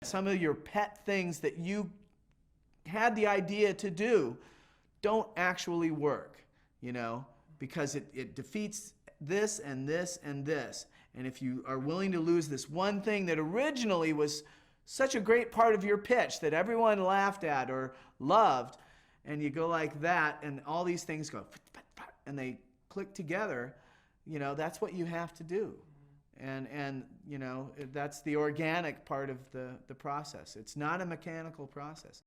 Some of your pet things that you had the idea to do don't actually work, you know, because it defeats this and this and this. And if you are willing to lose this one thing that originally was such a great part of your pitch that everyone laughed at or loved, and you go like that, and all these things go, and they click together, you know, that's what you have to do. And you know, that's the organic part of the process. It's not a mechanical process.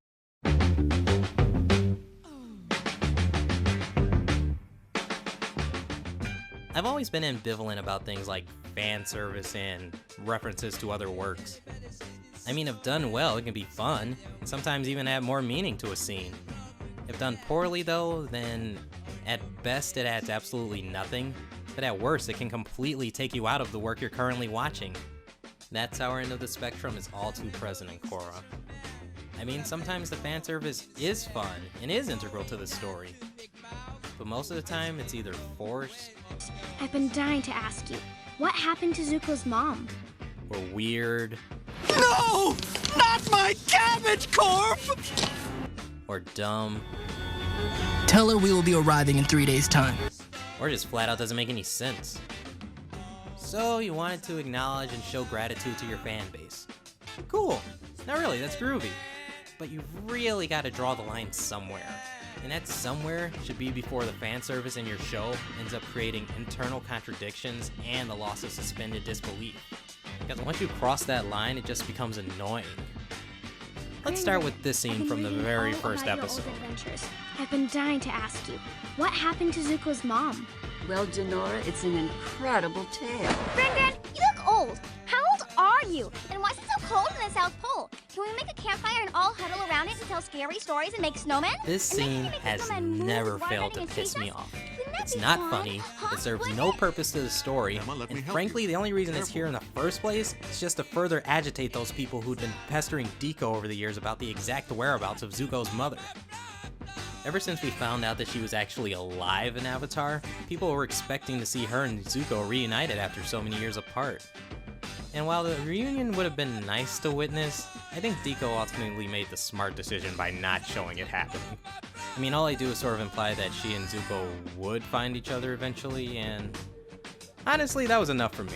I've always been ambivalent about things like fan service and references to other works. I mean, if done well, it can be fun, and sometimes even add more meaning to a scene. If done poorly though, then at best it adds absolutely nothing, but at worst it can completely take you out of the work you're currently watching. That sour end of the spectrum is all too present in Korra. I mean, sometimes the fan service is fun and is integral to the story, but most of the time it's either forced, I've been dying to ask you, what happened to Zuko's mom? or weird, No! Not my cabbage corp! or dumb, Tell her we will be arriving in 3 days' time. or just flat out doesn't make any sense. So you wanted to acknowledge and show gratitude to your fan base. Cool. Not really, that's groovy. But you've really got to draw the line somewhere. And that somewhere should be before the fan service in your show ends up creating internal contradictions and the loss of suspended disbelief. Because once you cross that line, it just becomes annoying. Let's start with this scene from the very first episode. I've been dying to ask you, what happened to Zuko's mom? Well, Janora, it's an incredible tale. Granddad, you look old. How old are you? And why is it so cold in the South Pole? Can we make a campfire and all huddle around it and tell scary stories and make snowmen? This scene has never failed to piss me off. It's not funny, it serves no purpose to the story, and frankly, the only reason it's here in the first place is just to further agitate those people who'd been pestering Deeko over the years about the exact whereabouts of Zuko's mother. Ever since we found out that she was actually alive in Avatar, people were expecting to see her and Zuko reunited after so many years apart. And while the reunion would have been nice to witness, I think Deeko ultimately made the smart decision by not showing it happening. I mean, all I do is sort of imply that she and Zuko would find each other eventually, and honestly, that was enough for me.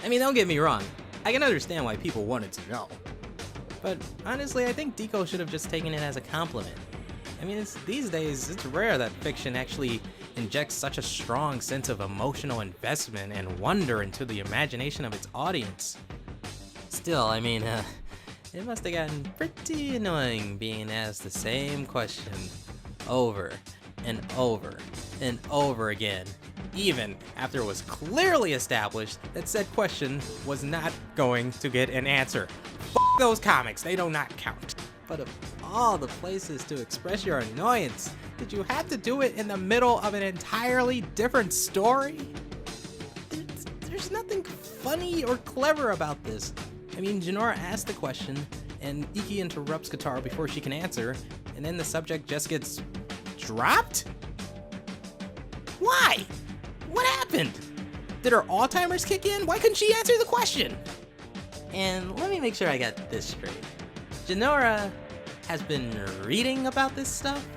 I mean, don't get me wrong, I can understand why people wanted to know. But honestly, I think Deeko should have just taken it as a compliment. I mean, these days, it's rare that fiction actually injects such a strong sense of emotional investment and wonder into the imagination of its audience. Still, I mean, it must have gotten pretty annoying being asked the same question over and over and over again, even after it was clearly established that said question was not going to get an answer. F those comics, they do not count. But of all the places to express your annoyance, did you have to do it in the middle of an entirely different story? There's nothing funny or clever about this. I mean, Janora asked the question, and Ikki interrupts Katara before she can answer, and then the subject just gets dropped? Why? What happened? Did her Alzheimer's kick in? Why couldn't she answer the question? And let me make sure I got this straight. Janora has been reading about this stuff?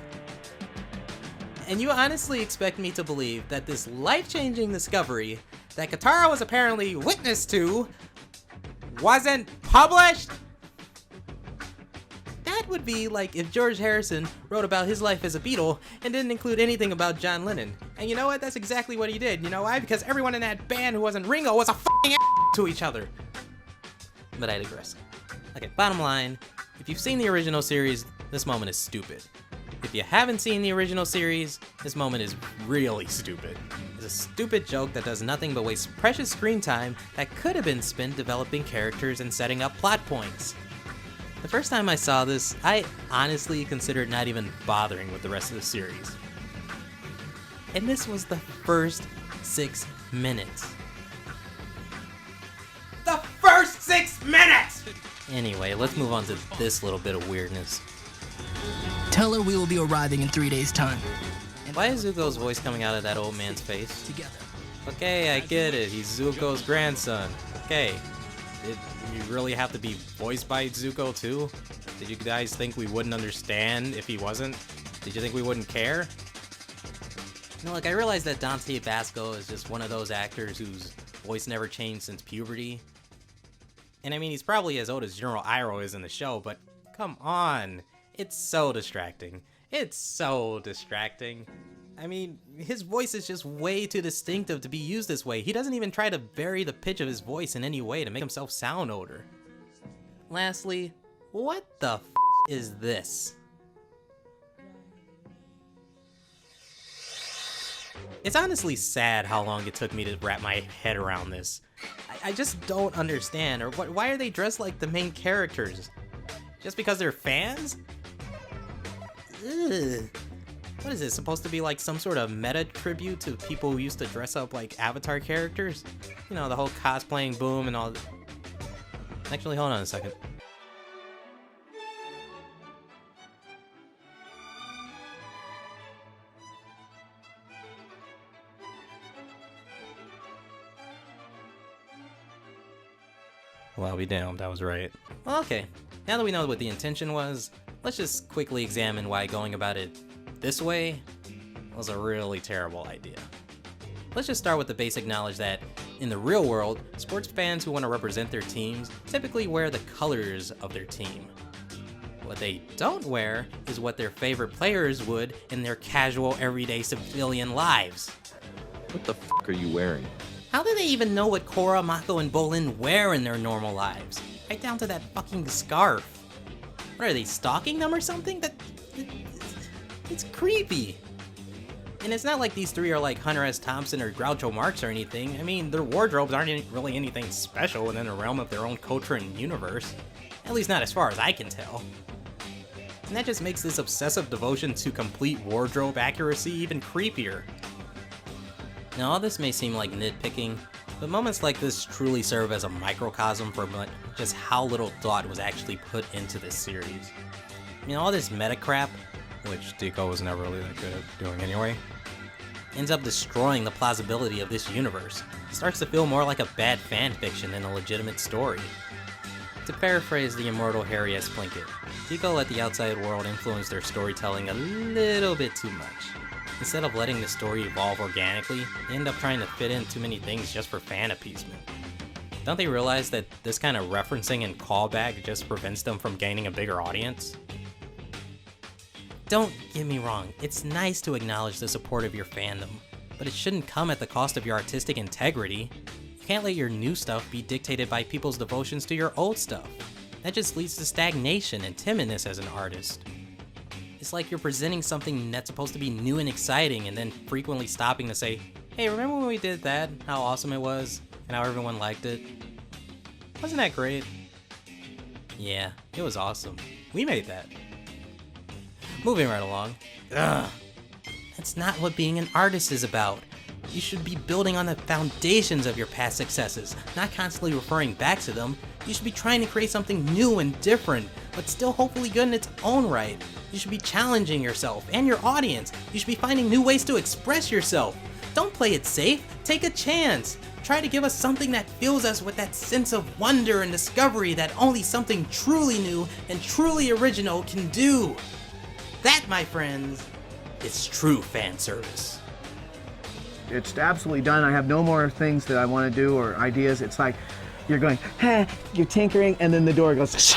And you honestly expect me to believe that this life-changing discovery that Katara was apparently witness to wasn't published? That would be like if George Harrison wrote about his life as a Beatle and didn't include anything about John Lennon. And you know what? That's exactly what he did. You know why? Because everyone in that band who wasn't Ringo was a f***ing to each other. But I digress. Okay, bottom line, if you've seen the original series, this moment is stupid. If you haven't seen the original series, this moment is really stupid. It's a stupid joke that does nothing but waste precious screen time that could have been spent developing characters and setting up plot points. The first time I saw this, I honestly considered not even bothering with the rest of the series. And this was the first 6 minutes. The first 6 minutes! Anyway, let's move on to this little bit of weirdness. Tell her we will be arriving in 3 days' time. Why is Zuko's voice coming out of that old man's face? Together. Okay, I get it. He's Zuko's grandson. Okay. Did you really have to be voiced by Zuko too? Did you guys think we wouldn't understand if he wasn't? Did you think we wouldn't care? No, like, I realize that Dante Basco is just one of those actors whose voice never changed since puberty. And I mean, he's probably as old as General Iroh is in the show, but come on. It's so distracting. It's so distracting. I mean, his voice is just way too distinctive to be used this way. He doesn't even try to vary the pitch of his voice in any way to make himself sound older. Lastly, what the f is this? It's honestly sad how long it took me to wrap my head around this. I just don't understand, or why are they dressed like the main characters? Just because they're fans? Ugh. What is this, supposed to be like some sort of meta tribute to people who used to dress up like Avatar characters? You know, the whole cosplaying boom and all. Actually, hold on a second. Well, I'll be damned, I was right. Well, okay, now that we know what the intention was, let's just quickly examine why going about it this way was a really terrible idea. Let's just start with the basic knowledge that, in the real world, sports fans who want to represent their teams typically wear the colors of their team. What they don't wear is what their favorite players would in their casual, everyday civilian lives. What the f are you wearing? How do they even know what Korra, Mako, and Bolin wear in their normal lives? Right down to that fucking scarf. What, are they stalking them or something? It's creepy. And it's not like these three are like Hunter S. Thompson or Groucho Marx or anything. I mean, their wardrobes aren't really anything special within the realm of their own culture and universe. At least not as far as I can tell. And that just makes this obsessive devotion to complete wardrobe accuracy even creepier. Now, all this may seem like nitpicking, but moments like this truly serve as a microcosm for just how little thought was actually put into this series. I mean, all this meta crap, which Deco was never really that good at doing anyway, ends up destroying the plausibility of this universe. It starts to feel more like a bad fanfiction than a legitimate story. To paraphrase the immortal Harry S. Plinkett, Deco let the outside world influence their storytelling a little bit too much. Instead of letting the story evolve organically, they end up trying to fit in too many things just for fan appeasement. Don't they realize that this kind of referencing and callback just prevents them from gaining a bigger audience? Don't get me wrong, it's nice to acknowledge the support of your fandom, but it shouldn't come at the cost of your artistic integrity. You can't let your new stuff be dictated by people's devotions to your old stuff. That just leads to stagnation and timidness as an artist. It's like you're presenting something that's supposed to be new and exciting and then frequently stopping to say, hey, remember when we did that? How awesome it was? And how everyone liked it? Wasn't that great? Yeah, it was awesome. We made that. Moving right along. Ugh. That's not what being an artist is about. You should be building on the foundations of your past successes, not constantly referring back to them. You should be trying to create something new and different, but still hopefully good in its own right. You should be challenging yourself and your audience. You should be finding new ways to express yourself. Don't play it safe, take a chance. Try to give us something that fills us with that sense of wonder and discovery that only something truly new and truly original can do. That, my friends, is true fan service. It's absolutely done. I have no more things that I want to do or ideas. It's like you're going, you're tinkering, and then the door goes.